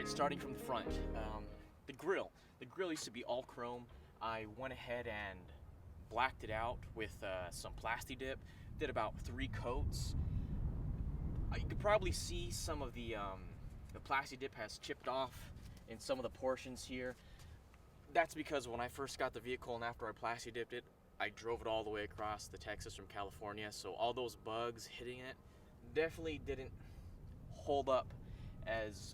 Alright, starting from the front. The grill. The grill used to be all chrome. I went ahead and blacked it out with some Plasti Dip. Did about 3 coats. You could probably see some of the Plasti Dip has chipped off in some of the portions here. That's because when I first got the vehicle and after I Plasti Dipped it, I drove it all the way across the Texas from California, so all those bugs hitting it definitely didn't hold up as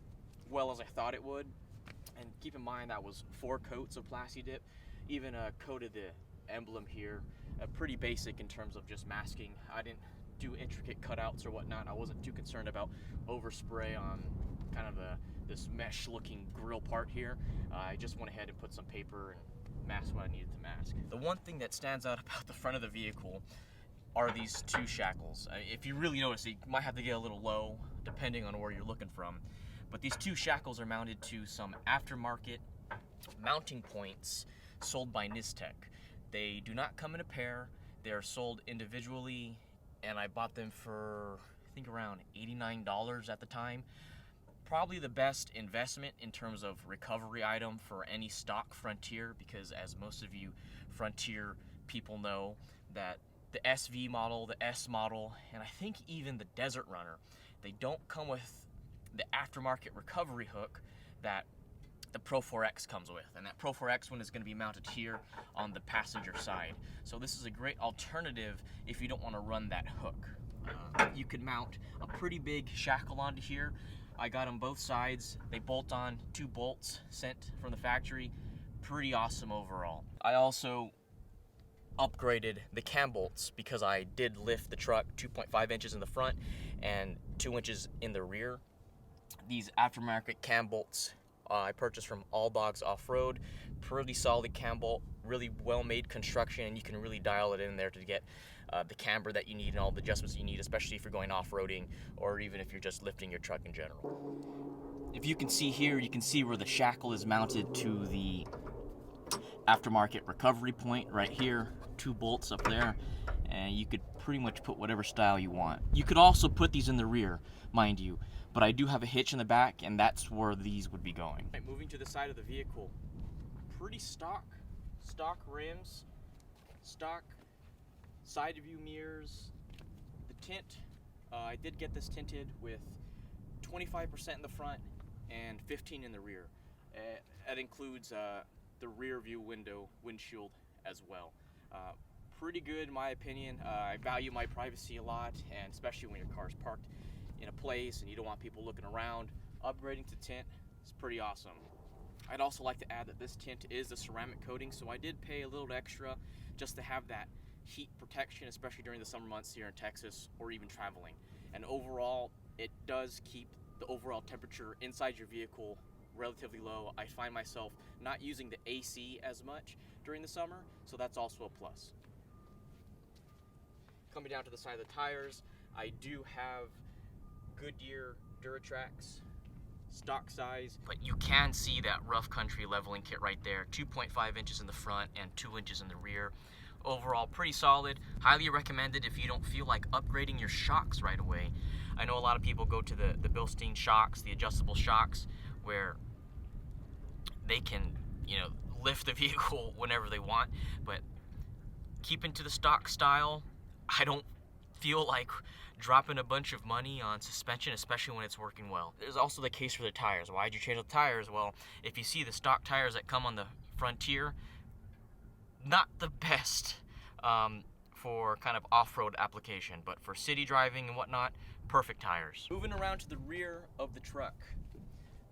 well as I thought it would. And keep in mind that was 4 coats of Plasti Dip. Even coated the emblem here, pretty basic in terms of just masking. I didn't do intricate cutouts or whatnot. I wasn't too concerned about overspray on kind of this mesh looking grill part here. I just went ahead and put some paper and masked what I needed to mask. The one thing that stands out about the front of the vehicle are these 2 shackles. If you really notice, you might have to get a little low depending on where you're looking from. But these 2 shackles are mounted to some aftermarket mounting points sold by Nissan. They do not come in a pair. They are sold individually, and I bought them for I think around $89 at the time. Probably the best investment in terms of recovery item for any stock Frontier, because as most of you Frontier people know, that the SV model, the S model, and I think even the Desert Runner, they don't come with the aftermarket recovery hook that the Pro 4X comes with, and that Pro 4X one is going to be mounted here on the passenger side. So this is a great alternative if you don't want to run that hook. You could mount a pretty big shackle onto here. I got them both sides. They bolt on, 2 bolts sent from the factory. Pretty awesome overall. I also upgraded the cam bolts because I did lift the truck 2.5 inches in the front and 2 inches in the rear. These aftermarket cam bolts I purchased from All Dogs Off-Road. Pretty solid cam bolt, really well-made construction, and you can really dial it in there to get the camber that you need and all the adjustments you need, especially if you're going off-roading or even if you're just lifting your truck in general. If you can see here, you can see where the shackle is mounted to the aftermarket recovery point right here. 2 bolts up there, and you could pretty much put whatever style you want. You could also put these in the rear, mind you, but I do have a hitch in the back, and that's where these would be going. Right, moving to the side of the vehicle, pretty stock rims, stock side view mirrors. The tint, I did get this tinted with 25% in the front and 15% in the rear. That includes the rear view windshield as well. Pretty good in my opinion. I value my privacy a lot, and especially when your car's parked in a place and you don't want people looking around. Upgrading to tint is pretty awesome. I'd also like to add that this tint is a ceramic coating, so I did pay a little extra just to have that heat protection, especially during the summer months here in Texas or even traveling. And overall, it does keep the overall temperature inside your vehicle relatively low. I find myself not using the AC as much during the summer, so that's also a plus. Coming down to the side of the tires, I do have Goodyear Duratrax stock size, but you can see that rough country leveling kit right there. 2.5 inches in the front and 2 inches in the rear. Overall, pretty solid. Highly recommended if you don't feel like upgrading your shocks right away. I know a lot of people go to the Bilstein shocks, the adjustable shocks, where they can, lift the vehicle whenever they want, but keeping to the stock style, I don't feel like dropping a bunch of money on suspension, especially when it's working well. There's also the case for the tires. Why'd you change the tires? Well, if you see the stock tires that come on the Frontier, not the best for kind of off-road application, but for city driving and whatnot, perfect tires. Moving around to the rear of the truck,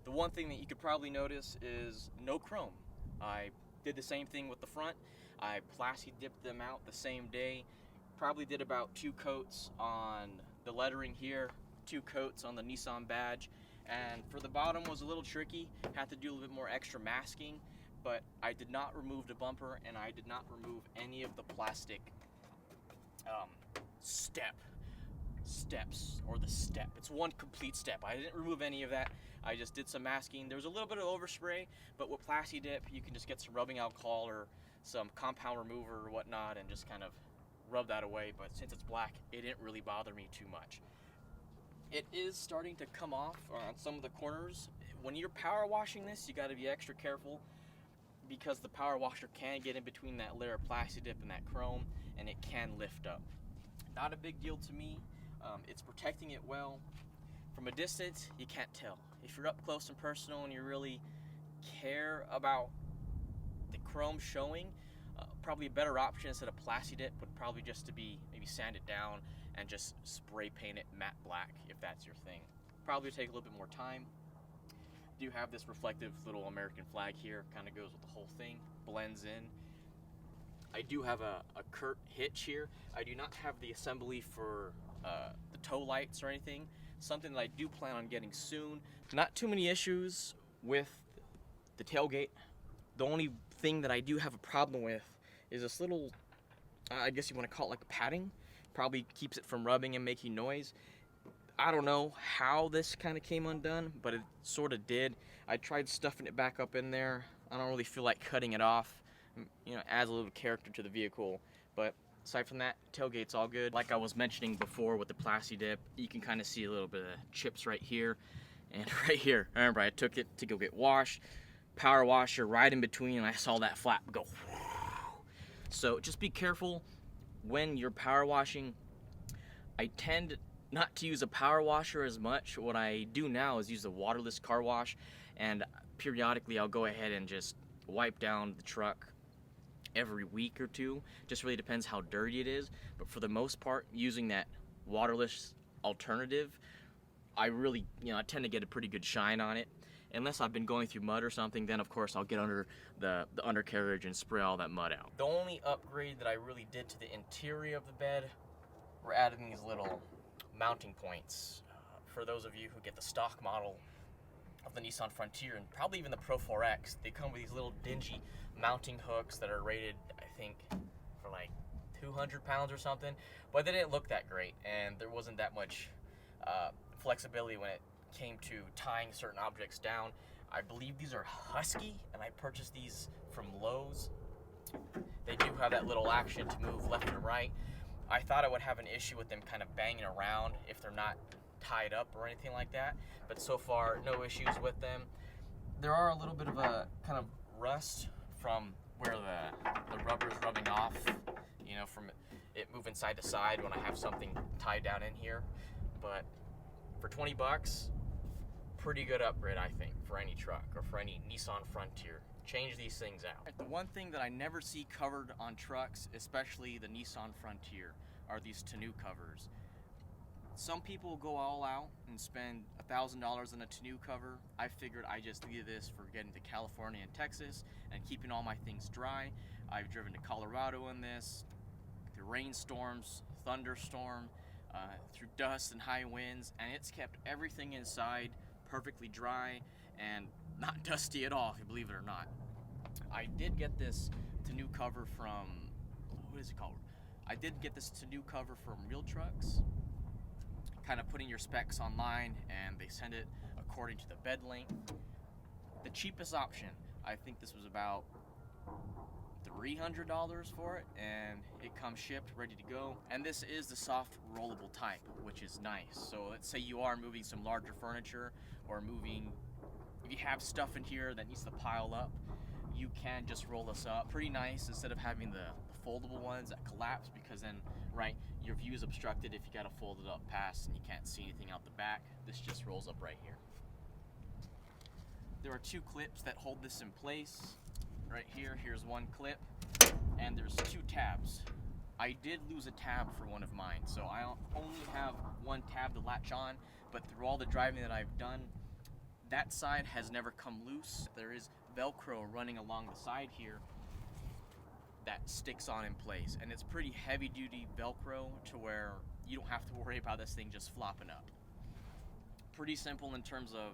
the one thing that you could probably notice is no chrome. I did the same thing with the front. I Plasti Dipped them out the same day. Probably did about 2 coats on the lettering here, 2 coats on the Nissan badge, and for the bottom was a little tricky. Had to do a little bit more extra masking, but I did not remove the bumper, and I did not remove any of the plastic steps, or the step. It's one complete step. I didn't remove any of that. I just did some masking. There was a little bit of overspray, but with Plasti Dip, you can just get some rubbing alcohol or some compound remover or whatnot and just kind of rub that away. But since it's black, it didn't really bother me too much. It is starting to come off on some of the corners when you're power washing this, you got to be extra careful because the power washer can get in between that layer of plasti dip and that chrome, and it can lift up. Not a big deal to me. It's protecting it well. From a distance, you can't tell. If you're up close and personal and you really care about the chrome showing, probably a better option instead of plasti dip would probably just to be maybe sand it down and just spray paint it matte black if that's your thing. Probably take a little bit more time. Do have this reflective little American flag here, kind of goes with the whole thing, blends in. I do have a Kurt hitch here. I do not have the assembly for the tow lights or anything. Something that I do plan on getting soon. Not too many issues with the tailgate. The only thing that I do have a problem with is this little, I guess you want to call it like padding. Probably keeps it from rubbing and making noise. I don't know how this kind of came undone, but it sort of did. I tried stuffing it back up in there. I don't really feel like cutting it off. You know, adds a little character to the vehicle. But aside from that, tailgate's all good. Like I was mentioning before with the plasti dip, you can kind of see a little bit of chips right here and right here. Remember, I took it to go get washed. Power washer right in between, and I saw that flap go. So just be careful when you're power washing. I tend not to use a power washer as much. What I do now is use a waterless car wash, and periodically I'll go ahead and just wipe down the truck every week or two. Just really depends how dirty it is, but for the most part, using that waterless alternative, I really, I tend to get a pretty good shine on it. Unless I've been going through mud or something, then of course I'll get under the undercarriage and spray all that mud out. The only upgrade that I really did to the interior of the bed, we're adding these little mounting points. For those of you who get the stock model of the Nissan Frontier and probably even the Pro 4X, they come with these little dingy mounting hooks that are rated, I think, for like 200 pounds or something, but they didn't look that great, and there wasn't that much flexibility when it came to tying certain objects down. I believe these are Husky, and I purchased these from Lowe's. They do have that little action to move left and right. I thought I would have an issue with them kind of banging around if they're not tied up or anything like that, but so far no issues with them. There are a little bit of a kind of rust from where the rubber is rubbing off, from it moving side to side when I have something tied down in here, but for 20 bucks, pretty good upgrade, I think, for any truck or for any Nissan Frontier. Change these things out. The one thing that I never see covered on trucks, especially the Nissan Frontier, are these tonneau covers. Some people go all out and spend $1,000 on a tonneau cover. I figured I just needed this for getting to California and Texas and keeping all my things dry. I've driven to Colorado in this, through rainstorms, thunderstorm, through dust and high winds, and it's kept everything inside perfectly dry and not dusty at all, if you believe it or not. I did get this tonneau cover from, what is it called? I did get this tonneau cover from Real Trucks, kind of putting your specs online, and they send it according to the bed length. The cheapest option, I think this was about $300 for it, and it comes shipped, ready to go. And this is the soft rollable type, which is nice. So let's say you are moving some larger furniture, or if you have stuff in here that needs to pile up, you can just roll this up. Pretty nice, instead of having the foldable ones that collapse, because then, your view is obstructed if you got to fold it up past and you can't see anything out the back. This just rolls up right here. There are two clips that hold this in place. Right here, here's one clip, and there's two tabs. I did lose a tab for one of mine, so I only have one tab to latch on, but through all the driving that I've done, that side has never come loose. There is Velcro running along the side here that sticks on in place, and it's pretty heavy duty Velcro to where you don't have to worry about this thing just flopping up. Pretty simple in terms of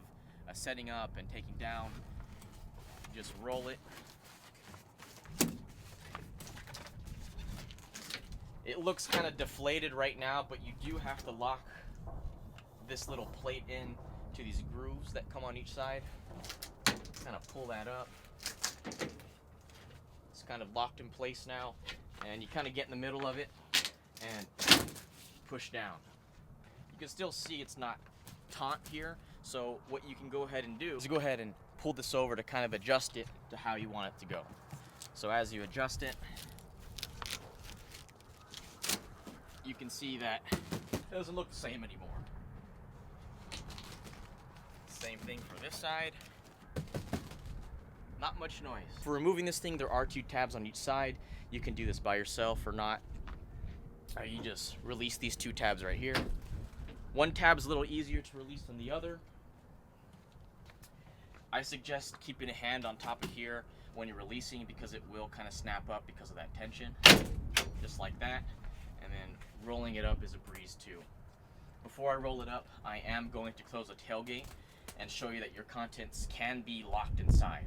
setting up and taking down. Just roll it. It looks kind of deflated right now, but you do have to lock this little plate in to these grooves that come on each side. Kind of pull that up. It's kind of locked in place now, and you kind of get in the middle of it and push down. You can still see it's not taut here, So what you can go ahead and do is go ahead and pull this over to kind of adjust it to how you want it to go. So as you adjust it, you can see that it doesn't look the same anymore. Same thing for this side. Not much noise. For removing this thing, there are 2 tabs on each side. You can do this by yourself or not. You just release these 2 tabs right here. One tab is a little easier to release than the other. I suggest keeping a hand on top of here when you're releasing, because it will kind of snap up because of that tension. Just like that. And then rolling it up is a breeze too. Before I roll it up, I am going to close the tailgate and show you that your contents can be locked inside.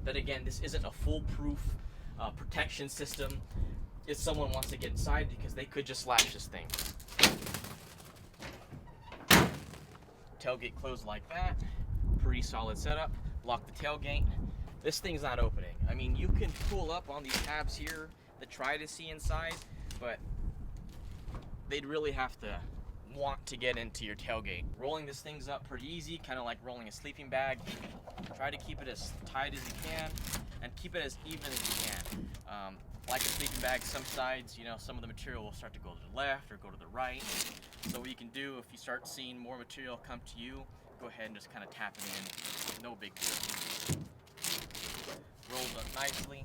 But again, this isn't a foolproof protection system if someone wants to get inside, because they could just slash this thing. Tailgate closed like that. Pretty solid setup. Lock the tailgate. This thing's not opening. I mean, you can pull up on these tabs here to try to see inside, but they'd really have to want to get into your tailgate. Rolling this thing's up pretty easy, kind of like rolling a sleeping bag. Try to keep it as tight as you can and keep it as even as you can. Like a sleeping bag, some sides, you know, some of the material will start to go to the left or go to the right. So what you can do, if you start seeing more material come to you, go ahead and just kind of tap it in. No big deal. Rolls up nicely.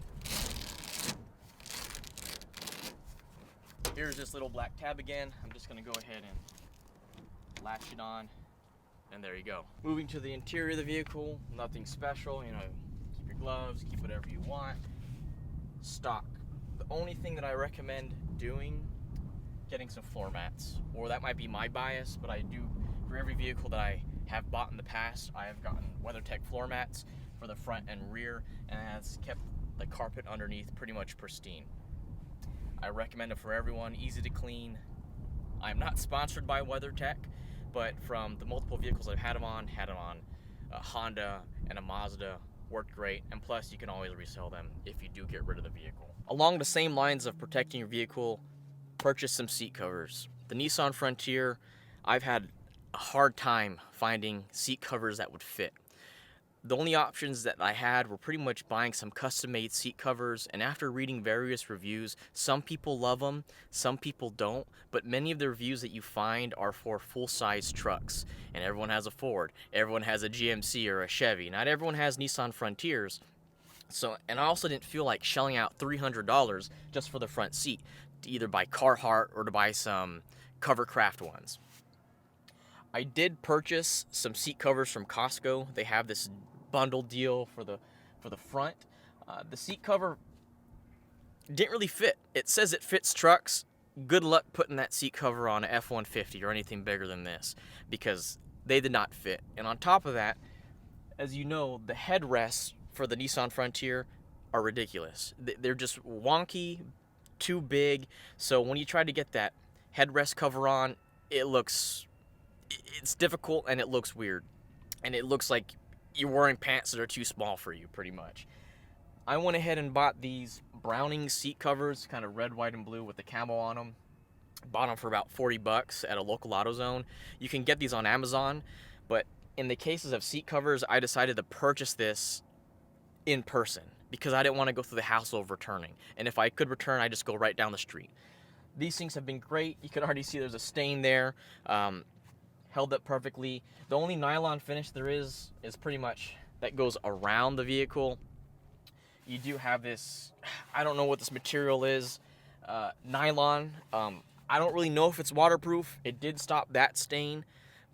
Here's this little black tab again. I'm just gonna go ahead and latch it on, and there you go. Moving to the interior of the vehicle, nothing special, you know, keep your gloves, keep whatever you want. Stock. The only thing that I recommend doing, getting some floor mats, or that might be my bias, but I do, for every vehicle that I have bought in the past, I have gotten WeatherTech floor mats for the front and rear, and it has kept the carpet underneath pretty much pristine. I recommend it for everyone, easy to clean. I'm not sponsored by WeatherTech, but from the multiple vehicles I've had them on a Honda and a Mazda, worked great, and plus you can always resell them if you do get rid of the vehicle. Along the same lines of protecting your vehicle, purchase some seat covers. The Nissan Frontier, I've had a hard time finding seat covers that would fit. The only options that I had were pretty much buying some custom-made seat covers, and after reading various reviews, some people love them, some people don't, but many of the reviews that you find are for full-size trucks. And everyone has a Ford, everyone has a GMC or a Chevy, not everyone has Nissan Frontiers. So, and I also didn't feel like shelling out $300 just for the front seat, to either buy Carhartt or to buy some Covercraft ones. I did purchase some seat covers from Costco. They have this bundle deal for the front. The seat cover didn't really fit. It says it fits trucks. Good luck putting that seat cover on a F-150 or anything bigger than this, because they did not fit. And on top of that, as you know, the headrests for the Nissan Frontier are ridiculous. They're just wonky, too big. So when you try to get that headrest cover on, it's difficult and it looks weird. And it looks like you're wearing pants that are too small for you, pretty much. I went ahead and bought these Browning seat covers, kind of red, white, and blue with the camo on them. Bought them for about $40 at a local AutoZone. You can get these on Amazon, but in the cases of seat covers, I decided to purchase this in person because I didn't want to go through the hassle of returning. And if I could return, I just go right down the street. These things have been great. You can already see there's a stain there. Held up perfectly. The only nylon finish there is pretty much that goes around the vehicle. You do have this, I don't know what this material is, nylon. I don't really know if it's waterproof. It did stop that stain,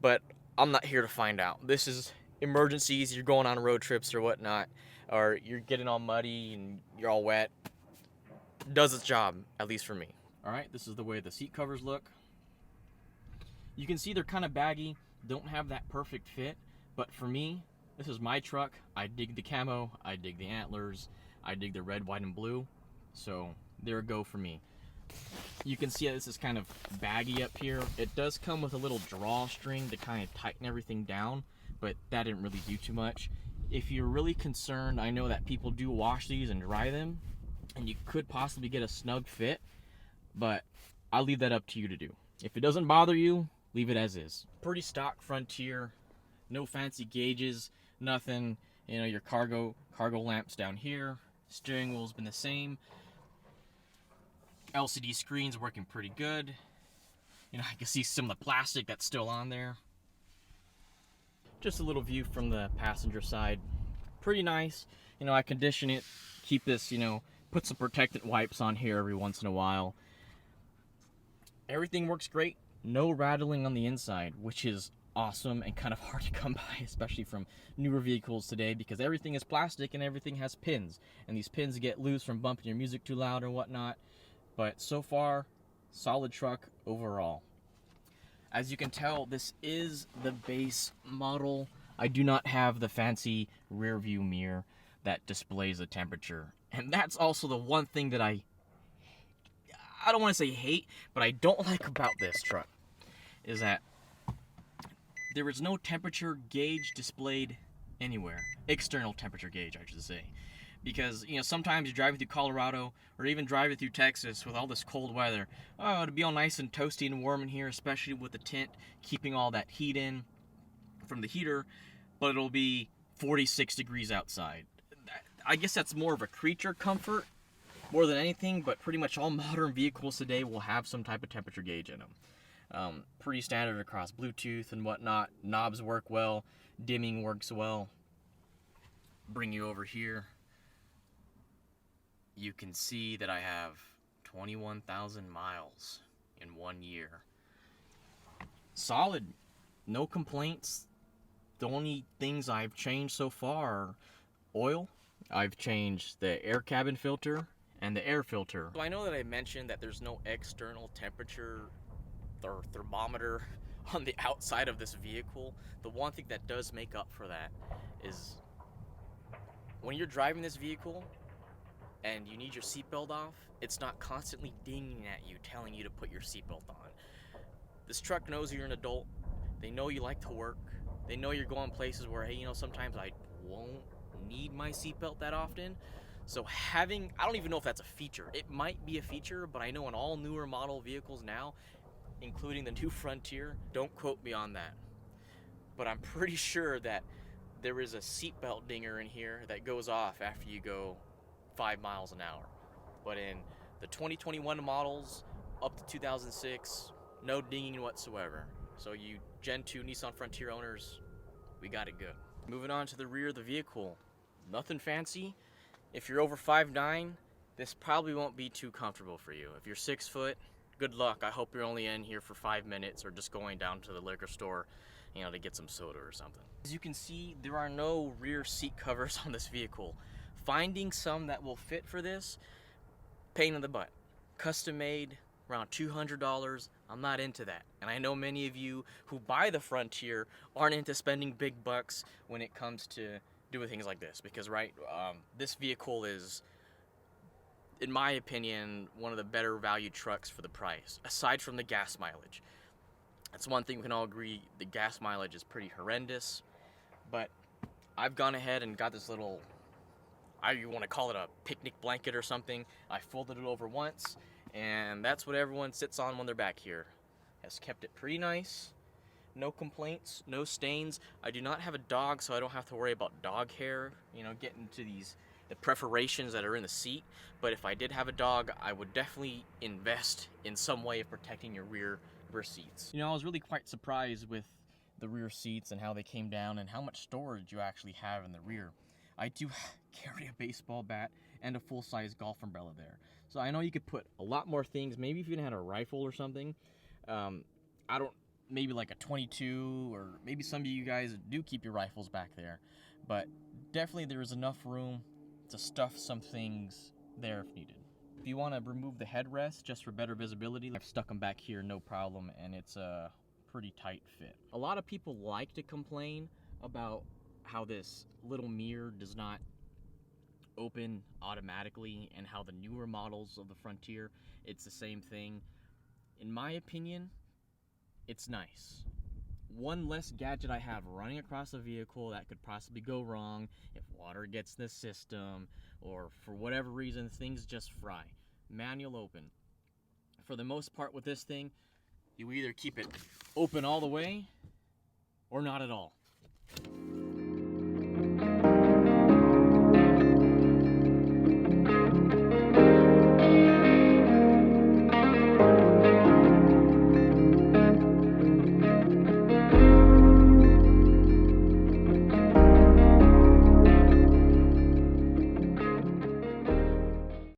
but I'm not here to find out. This is emergencies. You're going on road trips or whatnot, or you're getting all muddy and you're all wet. Does its job, at least for me. All right, this is the way the seat covers look. You can see they're kind of baggy, don't have that perfect fit, but for me, this is my truck. I dig the camo, I dig the antlers, I dig the red, white, and blue, so there a go for me. You can see this is kind of baggy up here. It does come with a little drawstring to kind of tighten everything down, but that didn't really do too much. If you're really concerned, I know that people do wash these and dry them, and you could possibly get a snug fit, but I'll leave that up to you to do. If it doesn't bother you, leave it as is. Pretty stock Frontier. No fancy gauges, nothing. You know, your cargo lamps down here. Steering wheel's been the same. LCD screen's working pretty good. You know, I can see some of the plastic that's still on there. Just a little view from the passenger side. Pretty nice. You know, I condition it, keep this, you know, put some protectant wipes on here every once in a while. Everything works great. No rattling on the inside, which is awesome and kind of hard to come by, especially from newer vehicles today, because everything is plastic and everything has pins. And these pins get loose from bumping your music too loud or whatnot. But so far, solid truck overall. As you can tell, this is the base model. I do not have the fancy rear view mirror that displays the temperature. And that's also the one thing that I don't want to say hate, but I don't like about this truck, is that there is no temperature gauge displayed anywhere. External temperature gauge, I should say. Because, you know, sometimes you're driving through Colorado or even driving through Texas with all this cold weather. Oh, it'll be all nice and toasty and warm in here, especially with the tint keeping all that heat in from the heater, but it'll be 46 degrees outside. I guess that's more of a creature comfort more than anything, but pretty much all modern vehicles today will have some type of temperature gauge in them. Pretty standard across Bluetooth and whatnot. Knobs work well, dimming works well. Bring you over here. You can see that I have 21,000 miles in 1 year. Solid, no complaints. The only things I've changed so far are oil. I've changed the air cabin filter and the air filter. So I know that I mentioned that there's no external temperature or thermometer on the outside of this vehicle. The one thing that does make up for that is when you're driving this vehicle and you need your seatbelt off, it's not constantly dinging at you, telling you to put your seatbelt on. This truck knows you're an adult. They know you like to work. They know you're going places where, hey, you know, sometimes I won't need my seatbelt that often. So I don't even know if that's a feature. It might be a feature, but I know in all newer model vehicles now, including the new Frontier, don't quote me on that, but I'm pretty sure that there is a seatbelt dinger in here that goes off after you go 5 miles an hour. But in the 2021 models up to 2006, no dinging whatsoever. So you Gen 2 Nissan Frontier owners, we got it good. Moving on to the rear of the vehicle, nothing fancy. If you're over 5'9", this probably won't be too comfortable for you. If you're 6 foot, good luck. I hope you're only in here for 5 minutes or just going down to the liquor store, you know, to get some soda or something. As you can see, there are no rear seat covers on this vehicle. Finding some that will fit for this, pain in the butt. Custom made, around $200. I'm not into that. And I know many of you who buy the Frontier aren't into spending big bucks when it comes to doing things like this. Because, right, this vehicle is, in my opinion, one of the better value trucks for the price, aside from the gas mileage. That's one thing we can all agree, the gas mileage is pretty horrendous. But I've gone ahead and got this little, you want to call it a picnic blanket or something. I folded it over once, and that's what everyone sits on when they're back here. Has kept it pretty nice. No complaints, no stains. I do not have a dog, so I don't have to worry about dog hair, you know, getting to the perforations that are in the seat. But if I did have a dog, I would definitely invest in some way of protecting your rear seats. You know, I was really quite surprised with the rear seats and how they came down and how much storage you actually have in the rear. I do carry a baseball bat and a full-size golf umbrella there. So I know you could put a lot more things, maybe if you had a rifle or something. Maybe like a 22, or maybe some of you guys do keep your rifles back there. But definitely there is enough room to stuff some things there if needed. If you want to remove the headrest just for better visibility, I've stuck them back here no problem, and it's a pretty tight fit. A lot of people like to complain about how this little mirror does not open automatically, and how the newer models of the Frontier, it's the same thing. In my opinion, it's nice. One less gadget I have running across the vehicle that could possibly go wrong if water gets in the system, or for whatever reason things just fry. Manual open. For the most part with this thing, you either keep it open all the way or not at all.